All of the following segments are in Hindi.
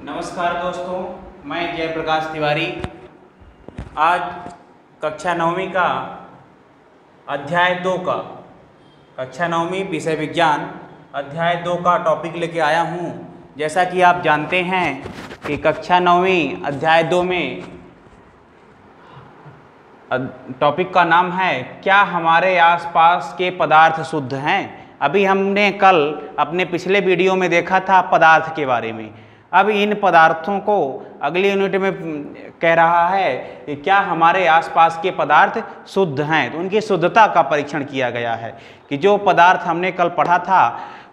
नमस्कार दोस्तों, मैं जयप्रकाश तिवारी। आज कक्षा 9वीं का अध्याय 2 का कक्षा 9वीं विषय विज्ञान अध्याय 2 का टॉपिक लेके आया हूँ। जैसा कि आप जानते हैं कि कक्षा 9वीं अध्याय 2 में टॉपिक का नाम है क्या हमारे आसपास के पदार्थ शुद्ध हैं। अभी हमने कल अपने पिछले वीडियो में देखा था पदार्थ के बारे में। अब इन पदार्थों को अगली यूनिट में कह रहा है कि क्या हमारे आसपास के पदार्थ शुद्ध हैं। तो उनकी शुद्धता का परीक्षण किया गया है कि जो पदार्थ हमने कल पढ़ा था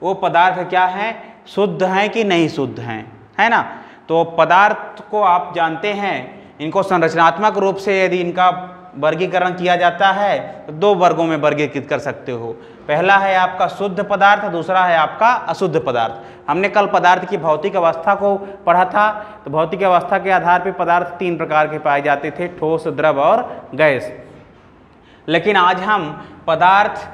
वो पदार्थ क्या हैं, शुद्ध हैं कि नहीं शुद्ध हैं, है ना। तो पदार्थ को आप जानते हैं, इनको संरचनात्मक रूप से यदि इनका वर्गीकरण किया जाता है तो 2 वर्गों में वर्गीकृत कर सकते हो। पहला है आपका शुद्ध पदार्थ, दूसरा है आपका अशुद्ध पदार्थ। हमने कल पदार्थ की भौतिक अवस्था को पढ़ा था। तो भौतिक अवस्था के आधार पर पदार्थ 3 प्रकार के पाए जाते थे, ठोस, द्रव और गैस। लेकिन आज हम पदार्थ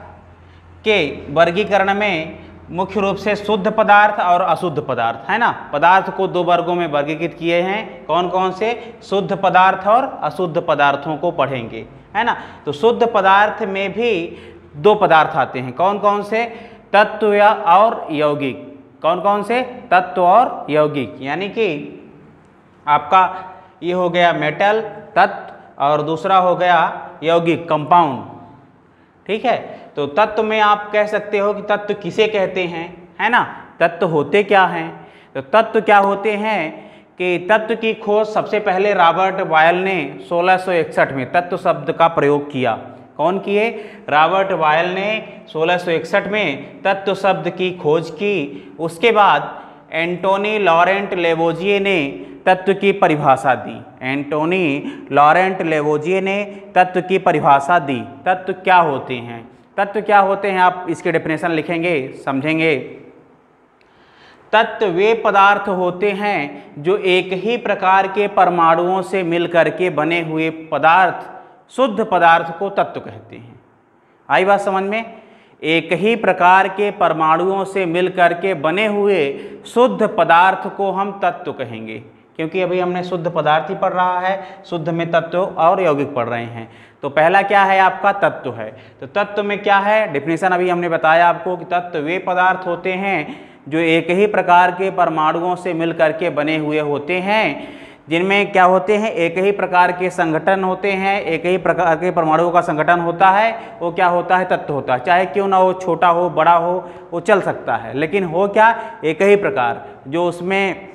के वर्गीकरण में मुख्य रूप से शुद्ध पदार्थ और अशुद्ध पदार्थ, है ना, पदार्थ को 2 वर्गों में वर्गीकृत किए हैं। कौन कौन से? शुद्ध पदार्थ और अशुद्ध पदार्थों को पढ़ेंगे, है ना। तो शुद्ध पदार्थ में भी 2 पदार्थ आते हैं। कौन कौन से? तत्व और यौगिक। कौन कौन से? तत्व और यौगिक। यानी कि आपका ये हो गया मेटल तत्व और दूसरा हो गया यौगिक कंपाउंड, ठीक है। तो तत्व में आप कह सकते हो कि तत्व किसे कहते हैं, है ना, तत्व होते क्या हैं। तो तत्व क्या होते हैं कि तत्व की खोज सबसे पहले रॉबर्ट बॉयल ने 1661 में तत्व शब्द का प्रयोग किया। कौन किए? रॉबर्ट बॉयल ने 1661 में तत्व शब्द की खोज की। उसके बाद एंटोनी लॉरेंट लेवोजिए ने तत्व की परिभाषा दी। एंटोनी लॉरेंट लेवोजिए ने तत्व की परिभाषा दी। तत्व क्या होते हैं? तत्व क्या होते हैं, आप इसके डेफिनेशन लिखेंगे, समझेंगे। तत्व वे पदार्थ होते हैं जो एक ही प्रकार के परमाणुओं से मिलकर के बने हुए पदार्थ, शुद्ध पदार्थ को तत्व कहते हैं। आई बात समझ में? एक ही प्रकार के परमाणुओं से मिलकर के बने हुए शुद्ध पदार्थ को हम तत्व कहेंगे, क्योंकि अभी हमने शुद्ध पदार्थ ही पढ़ रहा है, शुद्ध में तत्व और यौगिक पढ़ रहे हैं। तो पहला क्या है आपका? तत्व है। तो तत्व में क्या है? डेफिनेशन अभी हमने बताया आपको कि तत्व वे पदार्थ होते हैं जो एक ही प्रकार के परमाणुओं से मिलकर के बने हुए होते हैं, जिनमें क्या होते हैं, एक ही प्रकार के संगठन होते हैं, एक ही प्रकार के परमाणुओं का संगठन होता है। वो क्या होता है? तत्व होता है। चाहे क्यों ना हो, छोटा हो बड़ा हो, वो चल सकता है, लेकिन हो क्या, एक ही प्रकार जो उसमें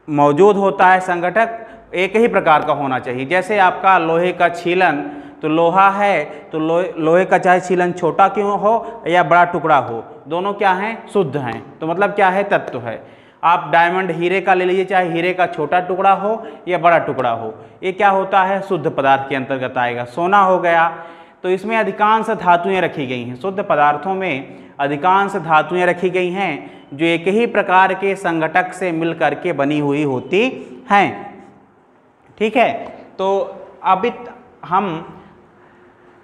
मौजूद होता है संगठक एक ही प्रकार का होना चाहिए। जैसे आपका लोहे का छीलन, तो लोहा है तो लोहे का चाहे छीलन छोटा क्यों हो या बड़ा टुकड़ा हो, दोनों क्या हैं? शुद्ध हैं। तो मतलब क्या है? तत्व है। आप डायमंड हीरे का ले लीजिए, चाहे हीरे का छोटा टुकड़ा हो या बड़ा टुकड़ा हो, ये क्या होता है? शुद्ध पदार्थ के अंतर्गत आएगा। सोना हो गया, तो इसमें अधिकांश धातुएं रखी गई हैं। शुद्ध पदार्थों में अधिकांश धातुएं रखी गई हैं जो एक ही प्रकार के संगठक से मिल करके बनी हुई होती हैं, ठीक है। तो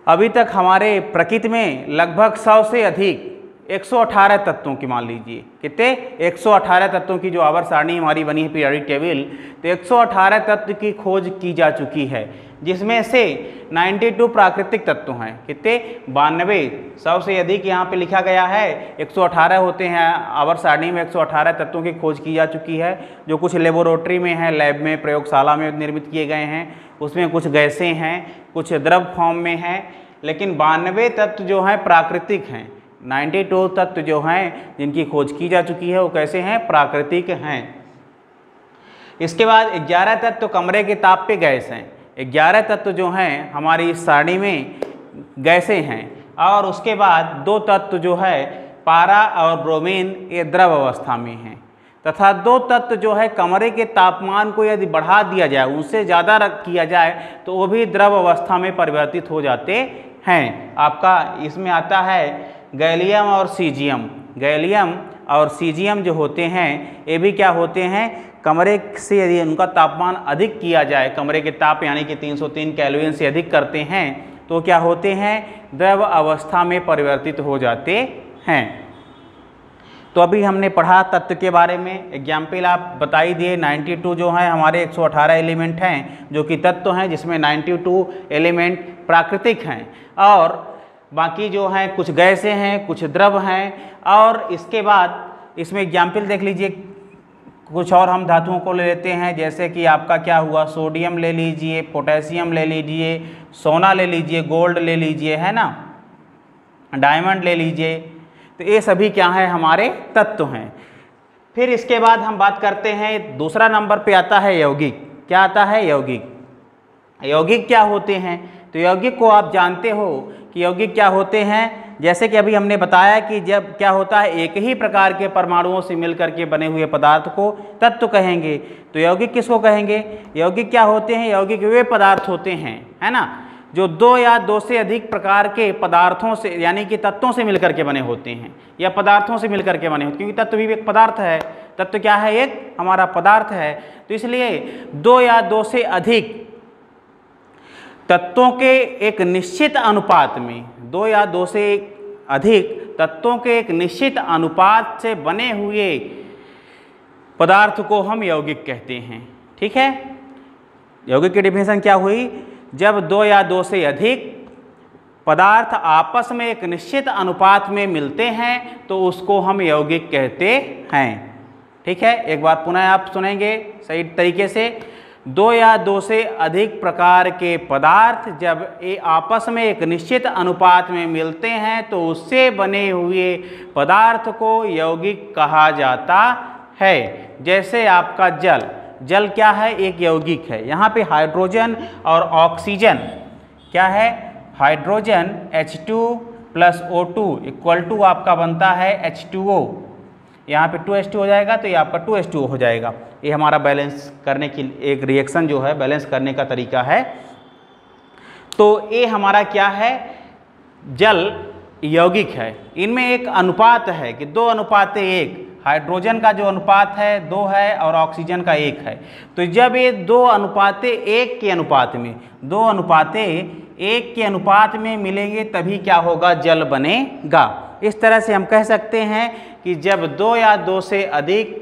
अभी तक हमारे प्रकृति में लगभग 100 से अधिक 118 तत्वों की, मान लीजिए कितने, 118 तत्वों की जो आवर्त सारणी हमारी बनी है पीरियोडिक टेबल, तो 118 तत्व की खोज की जा चुकी है, जिसमें से 92 प्राकृतिक तत्व हैं। कितने? 92। 100 से अधिक यहाँ पे लिखा गया है, 118 होते हैं। आवर्त सारणी में 118 तत्वों की खोज की जा चुकी है, जो कुछ लेबोरेटरी में है, लैब में, प्रयोगशाला में निर्मित किए गए हैं। उसमें कुछ गैसें हैं, कुछ द्रव फॉर्म में हैं, लेकिन 92 तत्व जो हैं प्राकृतिक हैं। 92 तत्व जो हैं जिनकी खोज की जा चुकी है वो कैसे हैं? प्राकृतिक हैं। इसके बाद 11 तत्व कमरे के ताप पे गैस हैं। 11 तत्व जो हैं हमारी इस सारणी में गैसें हैं। और उसके बाद 2 तत्व जो है पारा और ब्रोमीन, ये द्रव अवस्था में हैं। तथा 2 तत्व जो है कमरे के तापमान को यदि बढ़ा दिया जाए, उनसे ज़्यादा किया जाए, तो वो भी द्रव अवस्था में परिवर्तित हो जाते हैं। आपका इसमें आता है गैलियम और सीजियम। गैलियम और सीजियम जो होते हैं ये भी क्या होते हैं? कमरे से यदि उनका तापमान अधिक किया जाए, कमरे के ताप यानी कि 303 केल्विन से अधिक करते हैं, तो क्या होते हैं? द्रव अवस्था में परिवर्तित हो जाते हैं। तो अभी हमने पढ़ा तत्व के बारे में, एग्जाम्पल आप बता ही दिए। 92 जो है हमारे 118 एलिमेंट हैं जो कि तत्व हैं, जिसमें 92 एलिमेंट प्राकृतिक हैं और बाकी जो हैं कुछ गैसें हैं, कुछ द्रव हैं। और इसके बाद इसमें एग्जाम्पल देख लीजिए, कुछ और हम धातुओं को ले लेते हैं, जैसे कि आपका क्या हुआ, सोडियम ले लीजिए, पोटेशियम ले लीजिए, सोना ले लीजिए, गोल्ड ले लीजिए, है ना, डायमंड ले लीजिए। तो ये सभी क्या है, हमारे तत्व हैं। फिर इसके बाद हम बात करते हैं, दूसरा नंबर पे आता है यौगिक। क्या आता है, यौगिक। यौगिक क्या होते हैं? तो यौगिक को आप जानते हो कि यौगिक क्या होते हैं। जैसे कि अभी हमने बताया कि जब क्या होता है, एक ही प्रकार के परमाणुओं से मिलकर के बने हुए पदार्थ को तत्व कहेंगे। तो यौगिक किसको कहेंगे? यौगिक क्या होते हैं? यौगिक वे पदार्थ होते हैं, है ना, जो दो या दो से अधिक प्रकार के पदार्थों से यानी कि तत्वों से मिलकर के बने होते हैं या पदार्थों से मिलकर के बने होते हैं, क्योंकि तत्व भी एक पदार्थ है। तत्व क्या है? एक हमारा पदार्थ है। तो इसलिए दो या दो से अधिक तत्वों के एक निश्चित अनुपात में, दो या दो से अधिक तत्वों के एक निश्चित अनुपात से बने हुए पदार्थ को हम यौगिक कहते हैं। ठीक है, यौगिक की डेफिनेशन क्या हुई? जब दो या दो से अधिक पदार्थ आपस में एक निश्चित अनुपात में मिलते हैं तो उसको हम यौगिक कहते हैं। ठीक है, एक बार पुनः आप सुनेंगे सही तरीके से। दो या दो से अधिक प्रकार के पदार्थ जब ये आपस में एक निश्चित अनुपात में मिलते हैं तो उससे बने हुए पदार्थ को यौगिक कहा जाता है। जैसे आपका जल, जल क्या है? एक यौगिक है। यहाँ पे हाइड्रोजन और ऑक्सीजन क्या है? हाइड्रोजन H2 + O2 = आपका बनता है H2O। यहाँ पे 2H2 हो जाएगा तो ये आपका 2H2O हो जाएगा। ये हमारा बैलेंस करने की एक रिएक्शन जो है, बैलेंस करने का तरीका है। तो ये हमारा क्या है? जल यौगिक है। इनमें एक अनुपात है कि 2:1। हाइड्रोजन का जो अनुपात है 2 है और ऑक्सीजन का 1 है। तो जब ये 2:1 के अनुपात में, 2:1 के अनुपात में मिलेंगे तभी क्या होगा? जल बनेगा। इस तरह से हम कह सकते हैं कि जब दो या दो से अधिक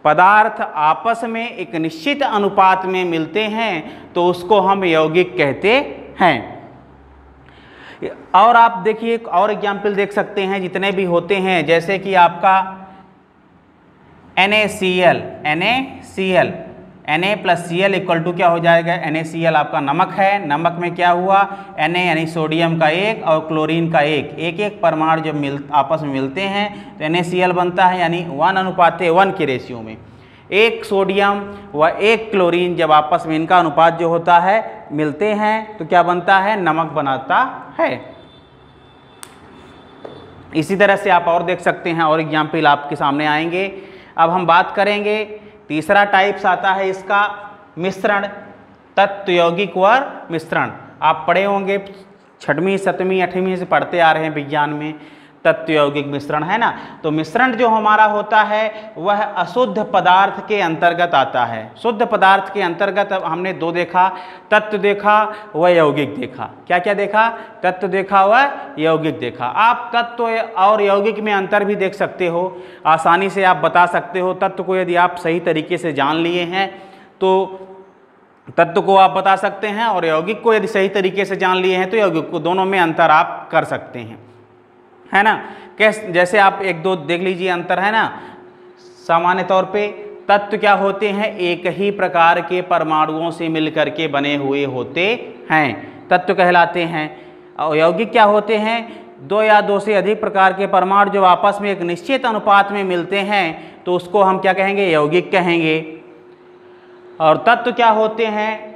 पदार्थ आपस में एक निश्चित अनुपात में मिलते हैं तो उसको हम यौगिक कहते हैं। और आप देखिए एक और एग्जाम्पल देख सकते हैं जितने भी होते हैं, जैसे कि आपका NaCl, Na + Cl = क्या हो जाएगा? NaCl आपका नमक है। नमक में क्या हुआ? Na यानी सोडियम का 1 और क्लोरीन का 1, एक परमाणु जब आपस में मिलते हैं तो NaCl बनता है, यानी 1:1 के रेशियो में। एक सोडियम व एक क्लोरीन जब आपस में इनका अनुपात जो होता है मिलते हैं तो क्या बनता है? नमक बनाता है। इसी तरह से आप और देख सकते हैं, और एग्जाम्पल आपके सामने आएंगे। अब हम बात करेंगे तीसरा टाइप्स आता है इसका, मिश्रण। तत्व, यौगिक व मिश्रण। आप पढ़े होंगे 6वीं 7वीं 8वीं से पढ़ते आ रहे हैं विज्ञान में, तत्व, यौगिक, मिश्रण, है ना। तो मिश्रण जो हमारा होता है वह अशुद्ध पदार्थ के अंतर्गत आता है। शुद्ध पदार्थ के अंतर्गत हमने 2 देखा, तत्व देखा व यौगिक देखा। क्या क्या देखा? तत्व देखा व यौगिक देखा। आप तत्व और यौगिक में अंतर भी देख सकते हो, आसानी से आप बता सकते हो। तत्व को यदि आप सही तरीके से जान लिए हैं तो तत्व को आप बता सकते हैं, और यौगिक को यदि सही तरीके से जान लिए हैं तो यौगिक को, दोनों में अंतर आप कर सकते हैं, है ना। जैसे आप 1-2 देख लीजिए अंतर, है ना। सामान्य तौर पे तत्व क्या होते हैं? एक ही प्रकार के परमाणुओं से मिलकर के बने हुए होते हैं, तत्व कहलाते हैं। और यौगिक क्या होते हैं? 2 या 2 से अधिक प्रकार के परमाणु जो आपस में एक निश्चित अनुपात में मिलते हैं तो उसको हम क्या कहेंगे? यौगिक कहेंगे। और तत्व क्या होते हैं?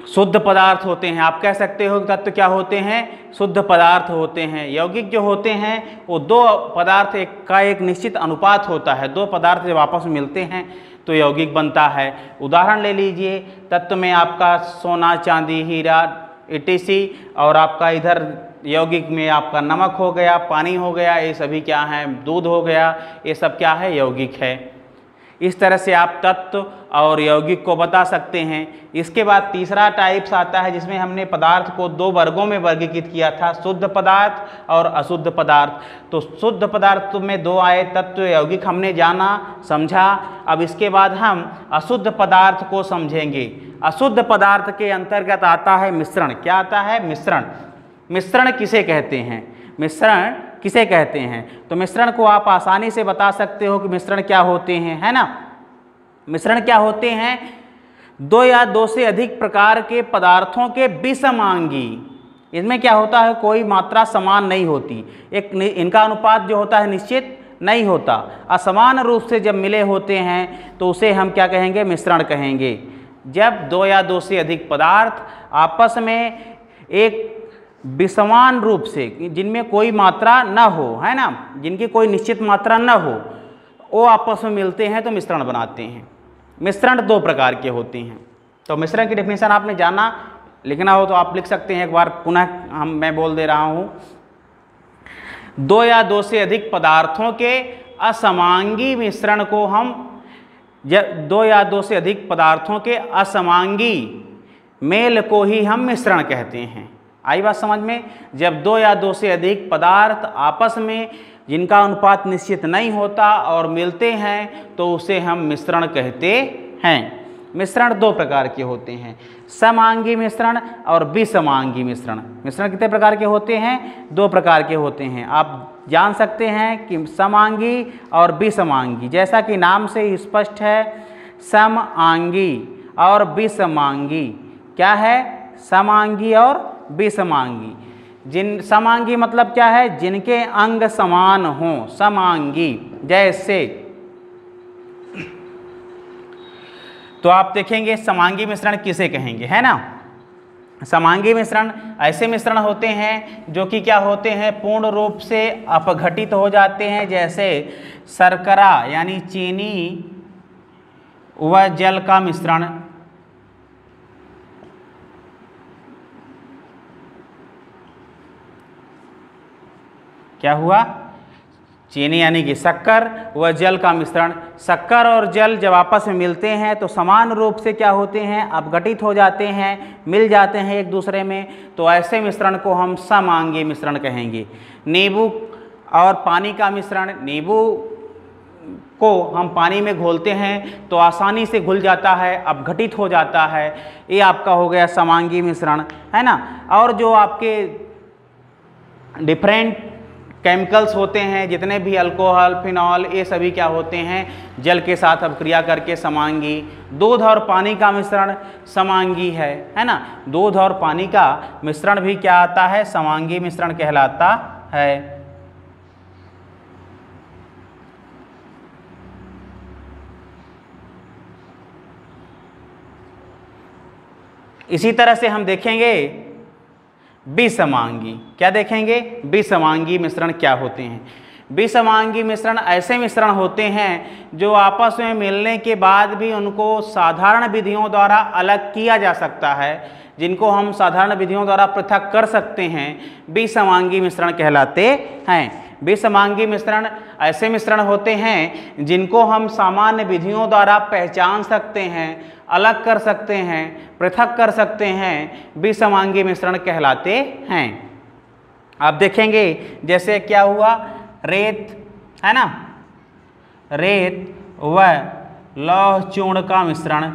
शुद्ध पदार्थ होते हैं। आप कह सकते हो तत्व क्या होते हैं? शुद्ध पदार्थ होते हैं। यौगिक जो होते हैं वो 2 पदार्थ का एक निश्चित अनुपात होता है। 2 पदार्थ जब आपस में मिलते हैं तो यौगिक बनता है। उदाहरण ले लीजिए, तत्व में आपका सोना, चांदी, हीरा etc, और आपका इधर यौगिक में आपका नमक हो गया, पानी हो गया, ये सभी क्या है? दूध हो गया, ये सब क्या है? यौगिक है। इस तरह से आप तत्व और यौगिक को बता सकते हैं। इसके बाद तीसरा टाइप्स आता है जिसमें हमने पदार्थ को 2 वर्गों में वर्गीकृत किया था, शुद्ध पदार्थ और अशुद्ध पदार्थ। तो शुद्ध पदार्थ में 2 आए, तत्व यौगिक हमने जाना समझा। अब इसके बाद हम अशुद्ध पदार्थ को समझेंगे। अशुद्ध पदार्थ के अंतर्गत आता है मिश्रण। क्या आता है? मिश्रण। मिश्रण किसे कहते हैं? मिश्रण किसे कहते हैं? तो मिश्रण को आप आसानी से बता सकते हो कि मिश्रण क्या होते हैं, है ना। मिश्रण क्या होते हैं? 2 या 2 से अधिक प्रकार के पदार्थों के विसमांगी। इसमें क्या होता है? कोई मात्रा समान नहीं होती, इनका अनुपात जो होता है निश्चित नहीं होता। असमान रूप से जब मिले होते हैं तो उसे हम क्या कहेंगे? मिश्रण कहेंगे। जब 2 या 2 से अधिक पदार्थ आपस में एक विसमान रूप से, जिनमें कोई मात्रा न हो, है ना, जिनकी कोई निश्चित मात्रा न हो, वो आपस में मिलते हैं तो मिश्रण बनाते हैं। मिश्रण 2 प्रकार के होते हैं। तो मिश्रण की डेफिनेशन आपने जाना, लिखना हो तो आप लिख सकते हैं। एक बार पुनः मैं बोल दे रहा हूँ। 2 या 2 से अधिक पदार्थों के असमांगी मिश्रण को हम 2 या 2 से अधिक पदार्थों के असमांगी मेल को ही हम मिश्रण कहते हैं। आई बात समझ में? जब 2 या 2 से अधिक पदार्थ आपस में जिनका अनुपात निश्चित नहीं होता और मिलते हैं तो उसे हम मिश्रण कहते हैं। मिश्रण 2 प्रकार के होते हैं, समांगी मिश्रण और विसमांगी मिश्रण। मिश्रण कितने प्रकार के होते हैं? 2 प्रकार के होते हैं। आप जान सकते हैं कि समांगी और विसमांगी। जैसा कि नाम से स्पष्ट है, समांगी और विसमांगी क्या है? समांगी और विसमांगी। जिन समांगी मतलब क्या है? जिनके अंग समान हों, समांगी। जैसे तो आप देखेंगे समांगी मिश्रण किसे कहेंगे, है ना। समांगी मिश्रण ऐसे मिश्रण होते हैं जो कि क्या होते हैं? पूर्ण रूप से अपघटित हो जाते हैं। जैसे शर्करा यानी चीनी व जल का मिश्रण, क्या हुआ? चीनी यानी कि शक्कर व जल का मिश्रण। शक्कर और जल जब आपस में मिलते हैं तो समान रूप से क्या होते हैं? अपघटित हो जाते हैं, मिल जाते हैं एक दूसरे में। तो ऐसे मिश्रण को हम समांगी मिश्रण कहेंगे। नींबू और पानी का मिश्रण, नींबू को हम पानी में घोलते हैं तो आसानी से घुल जाता है, अपघटित हो जाता है। ये आपका हो गया समांगी मिश्रण, है ना। और जो आपके डिफरेंट केमिकल्स होते हैं, जितने भी अल्कोहल, फिनॉल, ये सभी क्या होते हैं? जल के साथ अपक्रिया करके समांगी। दूध और पानी का मिश्रण समांगी है ना। दूध और पानी का मिश्रण भी क्या आता है? समांगी मिश्रण कहलाता है। इसी तरह से हम देखेंगे विसमांगी। क्या देखेंगे? विसमांगी मिश्रण क्या होते हैं? विसमांगी मिश्रण ऐसे मिश्रण होते हैं जो आपस में मिलने के बाद भी उनको साधारण विधियों द्वारा अलग किया जा सकता है, जिनको हम साधारण विधियों द्वारा पृथक कर सकते हैं, विसमांगी मिश्रण कहलाते हैं। विसमांगी मिश्रण ऐसे मिश्रण होते हैं जिनको हम सामान्य विधियों द्वारा पहचान सकते हैं, अलग कर सकते हैं, पृथक कर सकते हैं, विसमांगी मिश्रण कहलाते हैं। आप देखेंगे जैसे क्या हुआ? रेत, है ना, रेत व लौह चूर्ण का मिश्रण,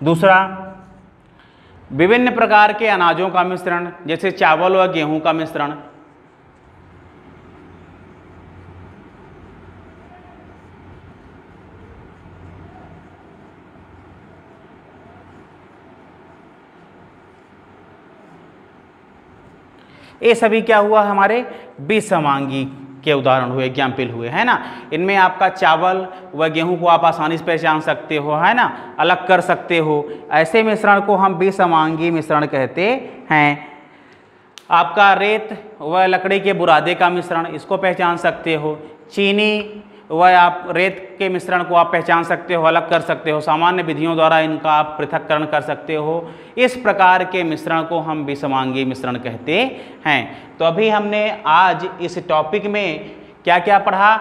दूसरा विभिन्न प्रकार के अनाजों का मिश्रण, जैसे चावल व गेहूं का मिश्रण, ये सभी क्या हुआ? हमारे विसमांगी के उदाहरण हुए, एग्जाम्पल हुए, है ना। इनमें आपका चावल व गेहूं को आप आसानी से पहचान सकते हो, है ना, अलग कर सकते हो। ऐसे मिश्रण को हम विसमांगी मिश्रण कहते हैं। आपका रेत व लकड़ी के बुरादे का मिश्रण, इसको पहचान सकते हो। चीनी वह आप रेत के मिश्रण को आप पहचान सकते हो, अलग कर सकते हो, सामान्य विधियों द्वारा इनका आप पृथक्करण कर सकते हो। इस प्रकार के मिश्रण को हम विषमांगी मिश्रण कहते हैं। तो अभी हमने आज इस टॉपिक में क्या क्या पढ़ा?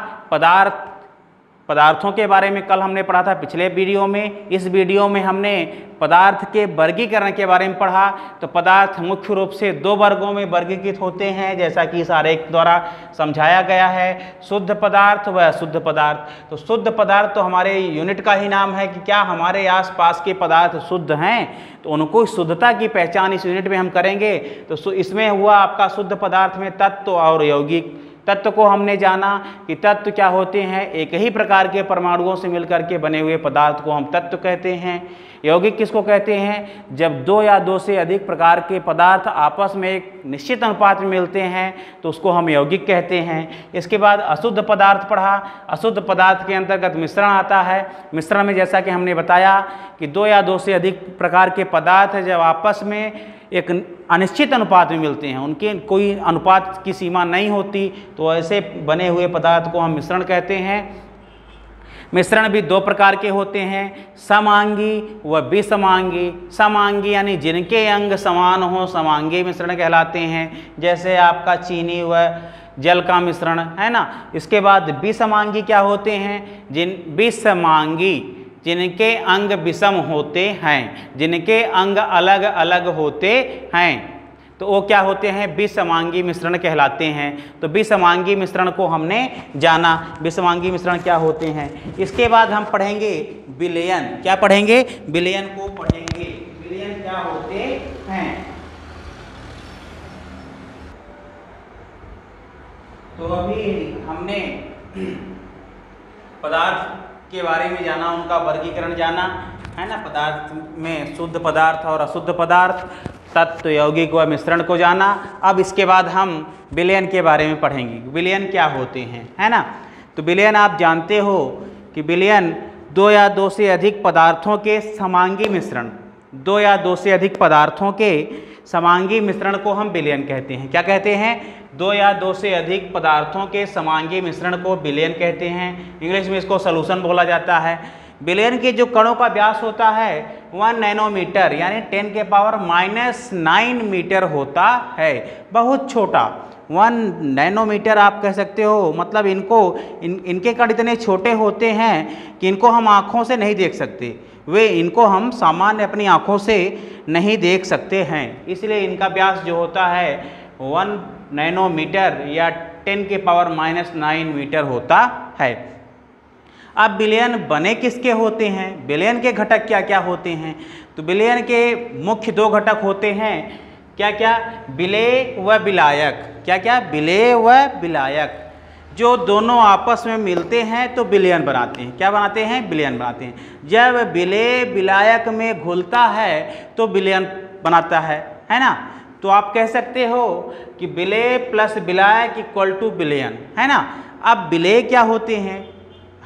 पदार्थों के बारे में कल हमने पढ़ा था पिछले वीडियो में। इस वीडियो में हमने पदार्थ के वर्गीकरण के बारे में पढ़ा। तो पदार्थ मुख्य रूप से दो वर्गों में वर्गीकृत होते हैं, जैसा कि इस आरेख द्वारा समझाया गया है, शुद्ध पदार्थ व अशुद्ध पदार्थ। तो शुद्ध पदार्थ तो हमारे यूनिट का ही नाम है कि क्या हमारे आसपास के पदार्थ शुद्ध हैं, तो उनको शुद्धता की पहचान इस यूनिट में हम करेंगे। तो इसमें हुआ आपका शुद्ध पदार्थ में तत्व और यौगिक। तत्व को हमने जाना कि तत्व क्या होते हैं, एक ही प्रकार के परमाणुओं से मिलकर के बने हुए पदार्थ को हम तत्व कहते हैं। यौगिक किसको कहते हैं? जब दो या दो से अधिक प्रकार के पदार्थ आपस में एक निश्चित अनुपात में मिलते हैं तो उसको हम यौगिक कहते हैं। इसके बाद अशुद्ध पदार्थ पढ़ा। अशुद्ध पदार्थ के अंतर्गत मिश्रण आता है। मिश्रण में जैसा कि हमने बताया कि दो या दो से अधिक प्रकार के पदार्थ जब आपस में एक अनिश्चित अनुपात में मिलते हैं, उनके कोई अनुपात की सीमा नहीं होती, तो ऐसे बने हुए पदार्थ को हम मिश्रण कहते हैं। मिश्रण भी दो प्रकार के होते हैं, समांगी व विसमांगी। समांगी यानी जिनके अंग समान हो, समांगी मिश्रण कहलाते हैं, जैसे आपका चीनी व जल का मिश्रण है ना। इसके बाद विसमांगी क्या होते हैं? विसमांगी जिनके अंग विषम होते हैं, जिनके अंग अलग अलग होते हैं, तो वो क्या होते हैं? विसमांगी मिश्रण कहलाते हैं। तो विसमांगी मिश्रण को हमने जाना, विसमांगी मिश्रण क्या होते हैं। इसके बाद हम पढ़ेंगे विलयन। क्या पढ़ेंगे? विलयन को पढ़ेंगे। विलयन क्या होते हैं? तो अभी हमने पदार्थ के बारे में जाना, उनका वर्गीकरण जाना है ना। पदार्थ में शुद्ध पदार्थ और अशुद्ध पदार्थ, तत्व, यौगिक व मिश्रण को जाना। अब इसके बाद हम विलयन के बारे में पढ़ेंगे। विलयन क्या होते हैं, है ना। तो विलयन आप जानते हो कि विलयन दो या दो से अधिक पदार्थों के समांगी मिश्रण, दो या दो से अधिक पदार्थों के समांगी मिश्रण को हम विलयन कहते हैं। क्या कहते हैं? दो या दो से अधिक पदार्थों के समांगी मिश्रण को विलयन कहते हैं। इंग्लिश में इसको सॉल्यूशन बोला जाता है। विलयन के जो कणों का व्यास होता है 1 नैनोमीटर यानी 10⁻⁹ मीटर होता है, बहुत छोटा। 1 नैनोमीटर आप कह सकते हो, मतलब इनके कण इतने छोटे होते हैं कि इनको हम आँखों से नहीं देख सकते। इनको हम सामान्य अपनी आँखों से नहीं देख सकते हैं, इसलिए इनका व्यास जो होता है 1 नैनोमीटर या 10⁻⁹ मीटर होता है। अब विलयन बने किसके होते हैं? विलयन के घटक क्या क्या होते हैं? तो विलयन के मुख्य दो घटक होते हैं। क्या क्या? विलेय व विलायक। क्या क्या? विलेय व विलायक। जो दोनों आपस में मिलते हैं तो विलयन बनाते हैं। क्या बनाते हैं? विलयन बनाते हैं। जब विलेय विलायक में घुलता है तो विलयन बनाता है ना। तो आप कह सकते हो कि विलेय प्लस विलायक इक्वल टू विलयन, है ना। अब विलेय क्या होते हैं?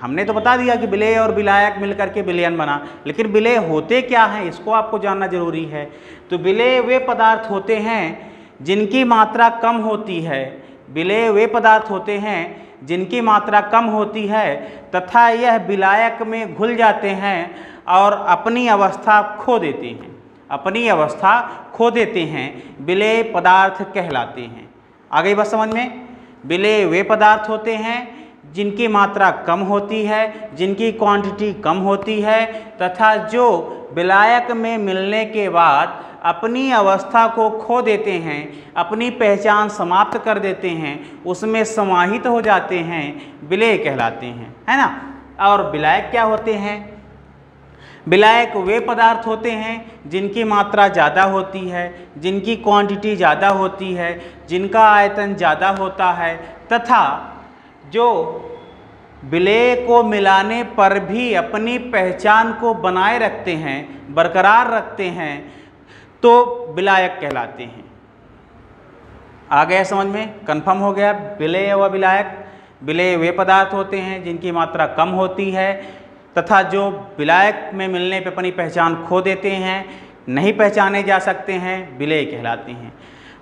हमने तो बता दिया कि विलेय और विलायक मिलकर के विलयन बना, लेकिन विलेय होते क्या हैं इसको आपको जानना जरूरी है। तो विलेय वे पदार्थ होते हैं जिनकी मात्रा कम होती है। विलेय वे पदार्थ होते हैं जिनकी मात्रा कम होती है तथा यह विलायक में घुल जाते हैं और अपनी अवस्था खो देते हैं। अपनी अवस्था खो देते हैं, विलेय पदार्थ कहलाते हैं। आ गई बात समझ में? विलेय वे पदार्थ होते हैं जिनकी मात्रा कम होती है, जिनकी क्वांटिटी कम होती है तथा जो विलायक में मिलने के बाद अपनी अवस्था को खो देते हैं, अपनी पहचान समाप्त कर देते हैं, उसमें समाहित हो जाते हैं, विलेय कहलाते हैं, है ना। और विलायक क्या होते हैं? विलायक वे पदार्थ होते हैं जिनकी मात्रा ज़्यादा होती है, जिनकी क्वांटिटी ज़्यादा होती है, जिनका आयतन ज़्यादा होता है तथा जो विलेय को मिलाने पर भी अपनी पहचान को बनाए रखते हैं, बरकरार रखते हैं, तो विलायक कहलाते हैं। आ गया समझ में? कंफर्म हो गया? विलेय व विलायक। विलेय वे पदार्थ होते हैं जिनकी मात्रा कम होती है तथा जो विलायक में मिलने पर अपनी पहचान खो देते हैं, नहीं पहचाने जा सकते हैं, विलेय कहलाते हैं।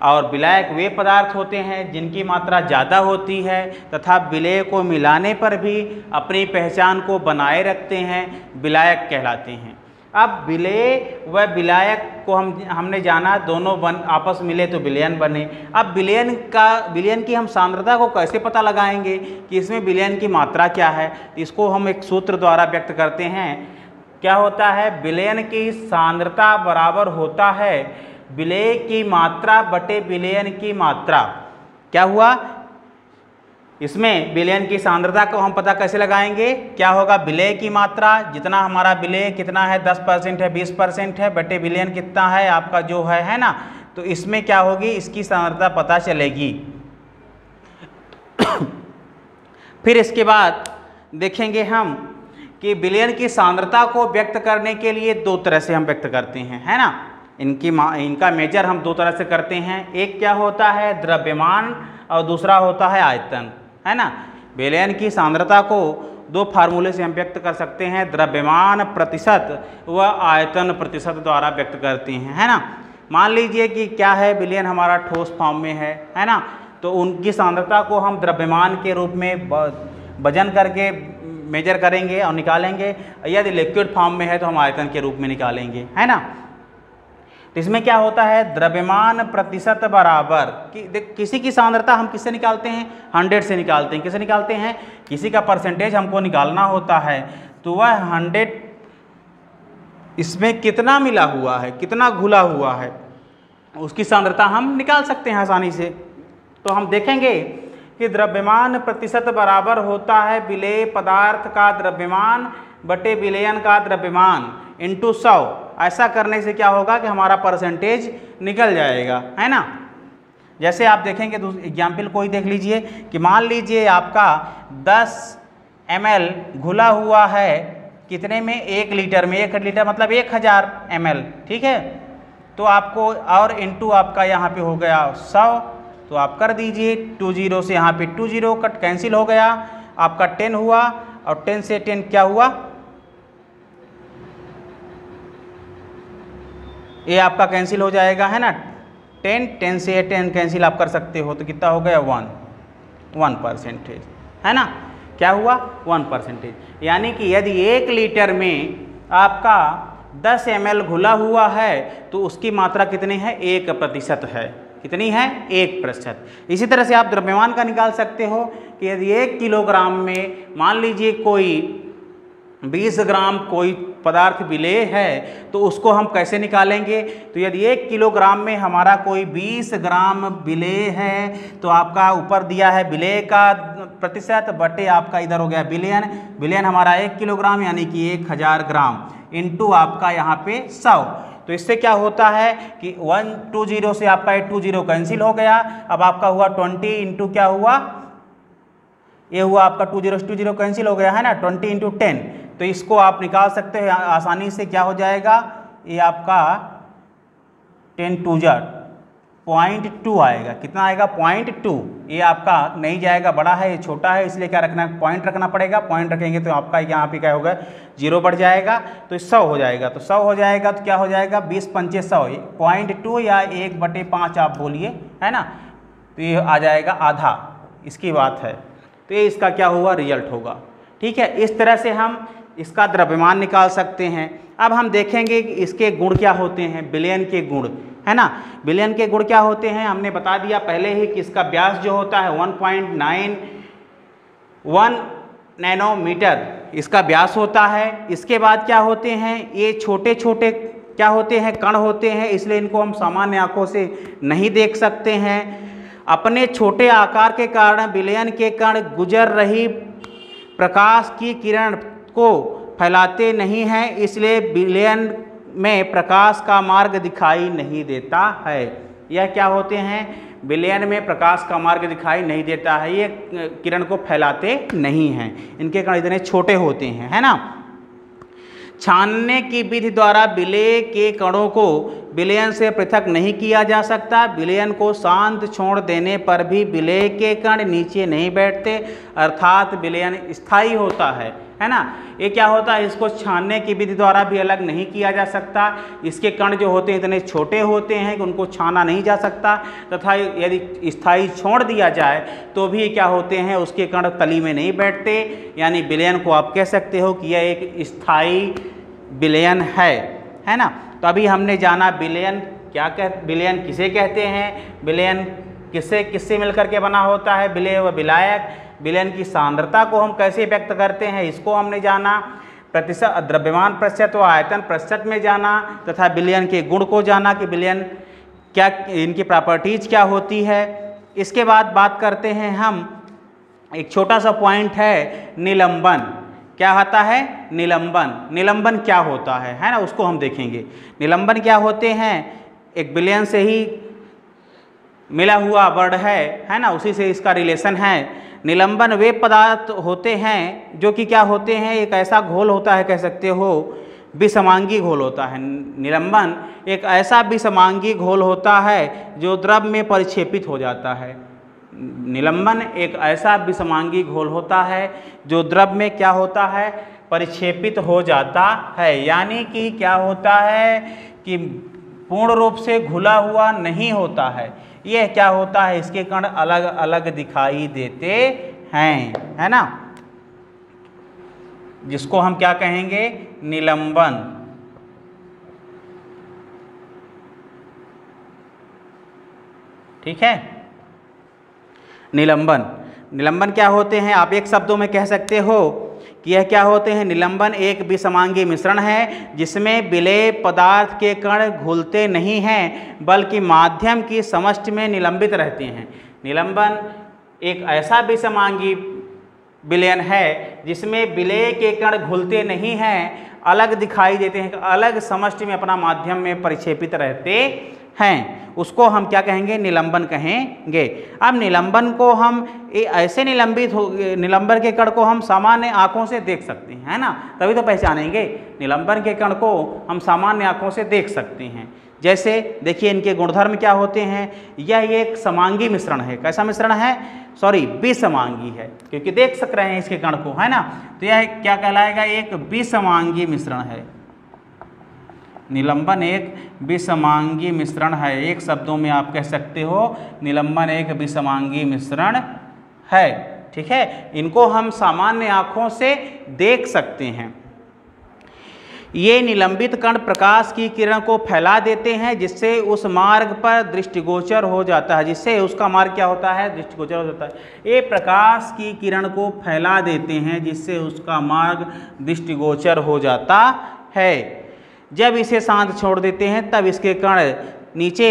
और विलायक वे पदार्थ होते हैं जिनकी मात्रा ज़्यादा होती है तथा विलेय को मिलाने पर भी अपनी पहचान को बनाए रखते हैं, विलायक कहलाते हैं। अब विलेय व विलायक को हमने जाना दोनों आपस मिले तो विलयन बने। अब विलयन की हम सांद्रता को कैसे पता लगाएंगे कि इसमें विलयन की मात्रा क्या है, इसको हम एक सूत्र द्वारा व्यक्त करते हैं। क्या होता है, विलयन की सांद्रता बराबर होता है विलेय की मात्रा बटे विलयन की मात्रा। क्या हुआ, इसमें विलयन की सांद्रता को हम पता कैसे लगाएंगे, क्या होगा, विलेय की मात्रा जितना हमारा विलेय कितना है 10% है 20% है बटे विलयन कितना है आपका जो है ना, तो इसमें क्या होगी, इसकी सांद्रता पता चलेगी। फिर इसके बाद देखेंगे हम कि विलयन की सांद्रता को व्यक्त करने के लिए दो तरह से हम व्यक्त करते हैं, है ना। इनका मेजर हम दो तरह से करते हैं, एक क्या होता है द्रव्यमान और दूसरा होता है आयतन, है ना। विलयन की सांद्रता को दो फार्मूले से हम व्यक्त कर सकते हैं, द्रव्यमान प्रतिशत व आयतन प्रतिशत द्वारा व्यक्त करते हैं, है ना। मान लीजिए कि क्या है, विलयन हमारा ठोस फॉर्म में है ना, तो उनकी सांद्रता को हम द्रव्यमान के रूप में वजन करके मेजर करेंगे और निकालेंगे। यदि लिक्विड फॉर्म में है तो हम आयतन के रूप में निकालेंगे, है ना। तो इसमें क्या होता है, द्रव्यमान प्रतिशत बराबर किसी की सांद्रता हम किससे निकालते हैं, 100 से निकालते हैं। किससे निकालते हैं, किसी का परसेंटेज हमको निकालना होता है, तो वह 100 इसमें कितना मिला हुआ है, कितना घुला हुआ है, उसकी सांद्रता हम निकाल सकते हैं आसानी से। तो हम देखेंगे कि द्रव्यमान प्रतिशत बराबर होता है विलेय पदार्थ का द्रव्यमान बटे विलयन का द्रव्यमान इंटू 100। ऐसा करने से क्या होगा कि हमारा परसेंटेज निकल जाएगा, है ना। जैसे आप देखेंगे एग्जाम्पल कोई देख लीजिए कि मान लीजिए आपका 10 ml घुला हुआ है कितने में, 1 लीटर में। 1 लीटर मतलब 1000 ml, ठीक है। तो आपको और इंटू आपका यहाँ पे हो गया 100, तो आप कर दीजिए 20 से यहाँ पे 20 कट कैंसिल हो गया, आपका 10 हुआ और 10 से 10 क्या हुआ, ये आपका कैंसिल हो जाएगा, है ना। 10 से 10 कैंसिल आप कर सकते हो, तो कितना हो गया 1%, है ना। क्या हुआ 1%। यानी कि यदि 1 लीटर में आपका 10 ml घुला हुआ है तो उसकी मात्रा कितनी है, 1% है। कितनी है, 1%। इसी तरह से आप द्रव्यमान का निकाल सकते हो कि यदि 1 किलोग्राम में मान लीजिए कोई 20 ग्राम कोई पदार्थ विलेय है तो उसको हम कैसे निकालेंगे। तो यदि 1 किलोग्राम में हमारा कोई 20 ग्राम विलेय है तो आपका ऊपर दिया है विलेय का प्रतिशत बटे आपका इधर हो गया विलयन। विलयन हमारा 1 किलोग्राम यानी कि 1000 ग्राम इंटू आपका यहाँ पे 100। तो इससे क्या होता है कि 120 से आपका 820 कैंसिल हो गया। अब आपका हुआ 20 इंटू क्या हुआ, ये हुआ आपका 20 कैंसिल हो गया, है ना। 20 इंटू 10, तो इसको आप निकाल सकते हैं आसानी से। क्या हो जाएगा, ये आपका 10 2 0.2 आएगा। कितना आएगा 0.2। ये आपका नहीं जाएगा, बड़ा है, ये छोटा है, इसलिए क्या रखना है, पॉइंट रखना पड़ेगा। पॉइंट रखेंगे तो आपका यहाँ पे क्या होगा, 0 बढ़ जाएगा, तो 100 हो जाएगा। तो 100 हो जाएगा तो क्या हो जाएगा, 20 पंचे 100, 0.2 या 1/5 आप बोलिए, है ना। तो ये आ जाएगा आधा, इसकी बात है। तो ये इसका क्या हुआ, रिजल्ट होगा। ठीक है, इस तरह से हम इसका द्रव्यमान निकाल सकते हैं। अब हम देखेंगे कि इसके गुण क्या होते हैं, विलयन के गुण, है ना। विलयन के गुण क्या होते हैं, हमने बता दिया पहले ही कि इसका व्यास जो होता है 1.91 नैनोमीटर इसका व्यास होता है। इसके बाद क्या होते हैं, ये छोटे छोटे क्या होते हैं, कण होते हैं, इसलिए इनको हम सामान्य आंखों से नहीं देख सकते हैं। अपने छोटे आकार के कारण विलयन के कण गुजर रही प्रकाश की किरण को फैलाते नहीं हैं, इसलिए विलयन में प्रकाश का मार्ग दिखाई नहीं देता है। यह क्या होते हैं, विलयन में प्रकाश का मार्ग दिखाई नहीं देता है, ये किरण को फैलाते नहीं हैं, इनके कण इतने छोटे होते हैं, है ना। छानने की विधि द्वारा विलेय के कणों को विलयन से पृथक नहीं किया जा सकता। विलयन को शांत छोड़ देने पर भी विलेय के कण नीचे नहीं बैठते, अर्थात विलयन स्थायी होता है। है ना। ये क्या होता है, इसको छानने की विधि द्वारा भी अलग नहीं किया जा सकता। इसके कण जो होते हैं इतने छोटे होते हैं कि उनको छाना नहीं जा सकता, तथा यदि स्थायी छोड़ दिया जाए तो भी क्या होते हैं, उसके कण तली में नहीं बैठते। यानी विलयन को आप कह सकते हो कि यह एक स्थायी विलयन है ना। तो अभी हमने जाना विलयन विलयन किसे कहते हैं, विलयन किससे मिलकर के बना होता है, विलेय व विलायक। विलयन की सांद्रता को हम कैसे व्यक्त करते हैं, इसको हमने जाना। प्रतिशत, द्रव्यमान प्रतिशत व आयतन प्रतिशत में जाना, तथा विलयन के गुण को जाना कि विलयन क्या, इनकी प्रॉपर्टीज क्या होती है। इसके बाद बात करते हैं हम, एक छोटा सा पॉइंट है निलंबन। क्या आता है, निलंबन। निलंबन क्या होता है ना, उसको हम देखेंगे। निलंबन क्या होते हैं, एक विलयन से ही मिला हुआ वर्ड है ना, उसी से इसका रिलेशन है। निलंबन वे पदार्थ होते हैं जो कि क्या होते हैं, एक ऐसा घोल होता है, कह सकते हो विषमांगी घोल होता है। निलंबन एक ऐसा विषमांगी घोल होता है जो द्रव में परिक्षेपित हो जाता है। निलंबन एक ऐसा विषमांगी घोल होता है जो द्रव में क्या होता है, परिक्षेपित हो जाता है। यानी कि क्या होता है कि पूर्ण रूप से घुला हुआ नहीं होता है। यह क्या होता है, इसके कण अलग अलग दिखाई देते हैं, है ना, जिसको हम क्या कहेंगे, निलंबन। ठीक है। निलंबन, निलंबन क्या होते हैं, आप एक शब्दों में कह सकते हो कि यह क्या होते हैं। निलंबन एक विषमांगी मिश्रण है जिसमें विलेय पदार्थ के कण घुलते नहीं हैं बल्कि माध्यम की समष्टि में निलंबित रहते हैं। निलंबन एक ऐसा विषमांगी विलयन है जिसमें विलेय के कण घुलते नहीं हैं, अलग दिखाई देते हैं, अलग समष्टि में अपना माध्यम में परिक्षेपित रहते हैं। उसको हम क्या कहेंगे, निलंबन कहेंगे। अब निलंबन को हम ऐसे निलंबन के कण को हम सामान्य आंखों से देख सकते हैं, है ना, तभी तो पहचानेंगे। निलंबन के कण को हम सामान्य आंखों से देख सकते हैं। जैसे देखिए इनके गुणधर्म क्या होते हैं, यह एक समांगी मिश्रण है। कैसा मिश्रण है, सॉरी विषमांगी है, क्योंकि देख सक रहे हैं इसके कण को, है ना। तो यह क्या कहलाएगा, एक विषमांगी मिश्रण है। निलंबन एक विषमांगी मिश्रण है। एक शब्दों में आप कह सकते हो निलंबन एक विषमांगी मिश्रण है। ठीक है, इनको हम सामान्य आंखों से देख सकते हैं। ये निलंबित कण प्रकाश की किरण को फैला देते हैं जिससे उस मार्ग पर दृष्टिगोचर हो जाता है, जिससे उसका मार्ग क्या होता है, दृष्टिगोचर हो जाता है। ये प्रकाश की किरण को फैला देते हैं जिससे उसका मार्ग दृष्टिगोचर हो जाता है। जब इसे शांत छोड़ देते हैं तब इसके कण नीचे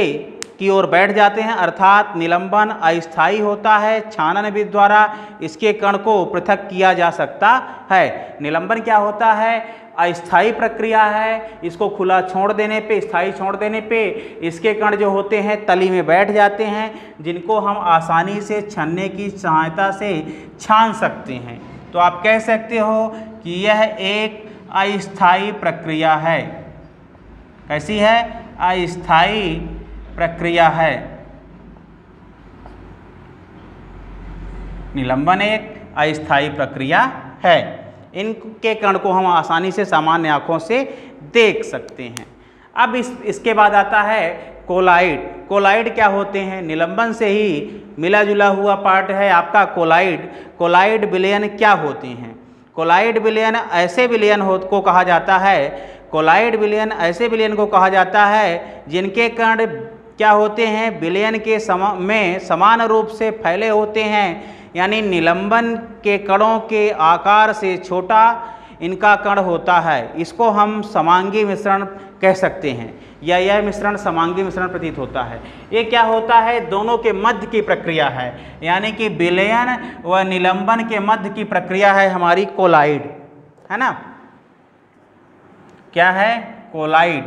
की ओर बैठ जाते हैं, अर्थात निलंबन अस्थायी होता है। छानन विधि द्वारा इसके कण को पृथक किया जा सकता है। निलंबन क्या होता है, अस्थायी प्रक्रिया है। इसको खुला छोड़ देने पे, स्थायी छोड़ देने पे इसके कण जो होते हैं तली में बैठ जाते हैं, जिनको हम आसानी से छन्ने की सहायता से छान सकते हैं। तो आप कह सकते हो कि यह एक अस्थायी प्रक्रिया है। कैसी है, अस्थायी प्रक्रिया है। निलंबन एक अस्थायी प्रक्रिया है। इनके कण को हम आसानी से सामान्य आंखों से देख सकते हैं। अब इसके बाद आता है कोलाइड। कोलाइड क्या होते हैं, निलंबन से ही मिला जुला हुआ पार्ट है आपका कोलाइड। कोलाइड विलयन क्या होते हैं, कोलाइड विलयन ऐसे विलयन को कहा जाता है, कोलाइड विलयन ऐसे विलयन को कहा जाता है जिनके कण क्या होते हैं, विलयन के में समान रूप से फैले होते हैं। यानी निलंबन के कणों के आकार से छोटा इनका कण होता है। इसको हम समांगी मिश्रण कह सकते हैं, या यह मिश्रण समांगी मिश्रण प्रतीत होता है। ये क्या होता है, दोनों के मध्य की प्रक्रिया है, यानी कि विलयन व निलंबन के मध्य की प्रक्रिया है हमारी कोलाइड, है ना। क्या है, कोलाइड।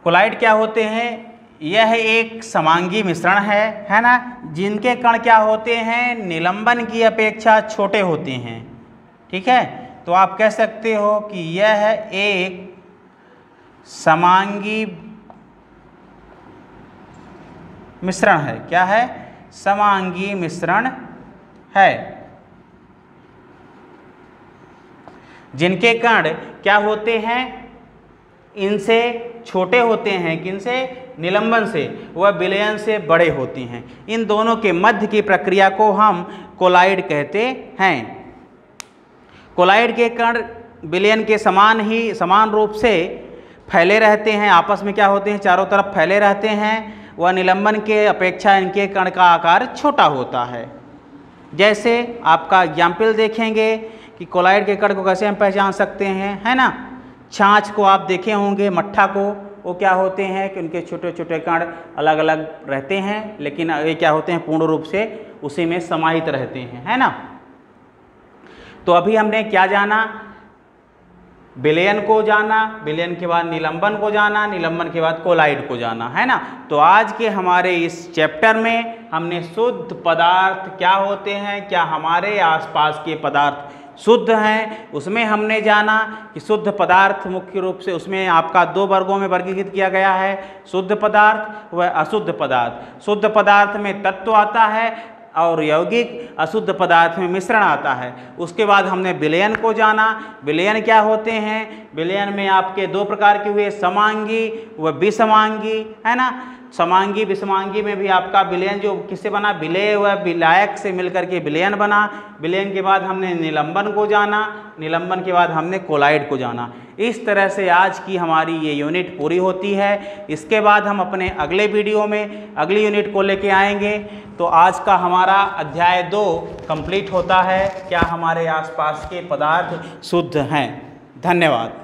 कोलाइड क्या होते हैं, यह एक समांगी मिश्रण है ना, जिनके कण क्या होते हैं, निलंबन की अपेक्षा छोटे होते हैं। ठीक है, तो आप कह सकते हो कि यह एक समांगी मिश्रण है। क्या है, समांगी मिश्रण है, जिनके कण क्या होते हैं, इनसे छोटे होते हैं, किनसे, निलंबन से, वह विलयन से बड़े होते हैं। इन दोनों के मध्य की प्रक्रिया को हम कोलाइड कहते हैं। कोलाइड के कण विलयन के समान रूप से फैले रहते हैं, आपस में क्या होते हैं, चारों तरफ फैले रहते हैं। वह निलंबन के अपेक्षा इनके कण का आकार छोटा होता है। जैसे आपका एग्जाम्पल देखेंगे कि कोलाइड के कण को कैसे हम पहचान सकते हैं, है ना। छाछ को आप देखे होंगे, मट्ठा को, वो क्या होते हैं कि उनके छोटे छोटे कण अलग अलग रहते हैं, लेकिन ये क्या होते हैं, पूर्ण रूप से उसी में समाहित रहते हैं, है ना। तो अभी हमने क्या जाना, विलयन को जाना, विलयन के बाद निलंबन को जाना, निलंबन के बाद कोलाइड को जाना, है ना। तो आज के हमारे इस चैप्टर में हमने शुद्ध पदार्थ क्या होते हैं, क्या हमारे आसपास के पदार्थ शुद्ध हैं, उसमें हमने जाना कि शुद्ध पदार्थ मुख्य रूप से उसमें आपका 2 वर्गों में वर्गीकृत किया गया है, शुद्ध पदार्थ व अशुद्ध पदार्थ। शुद्ध पदार्थ में तत्व आता है और यौगिक, अशुद्ध पदार्थ में मिश्रण आता है। उसके बाद हमने विलयन को जाना, विलयन क्या होते हैं, विलयन में आपके 2 प्रकार के हुए, समांगी व विषमांगी, है ना। समांगी विषमांगी में भी आपका विलयन जो किससे बना, विलेय व विलायक से मिलकर के विलयन बना। विलयन के बाद हमने निलंबन को जाना, निलंबन के बाद हमने कोलाइड को जाना। इस तरह से आज की हमारी ये यूनिट पूरी होती है। इसके बाद हम अपने अगले वीडियो में अगली यूनिट को लेके आएंगे। तो आज का हमारा अध्याय 2 कंप्लीट होता है, क्या हमारे आसपास के पदार्थ शुद्ध हैं। धन्यवाद।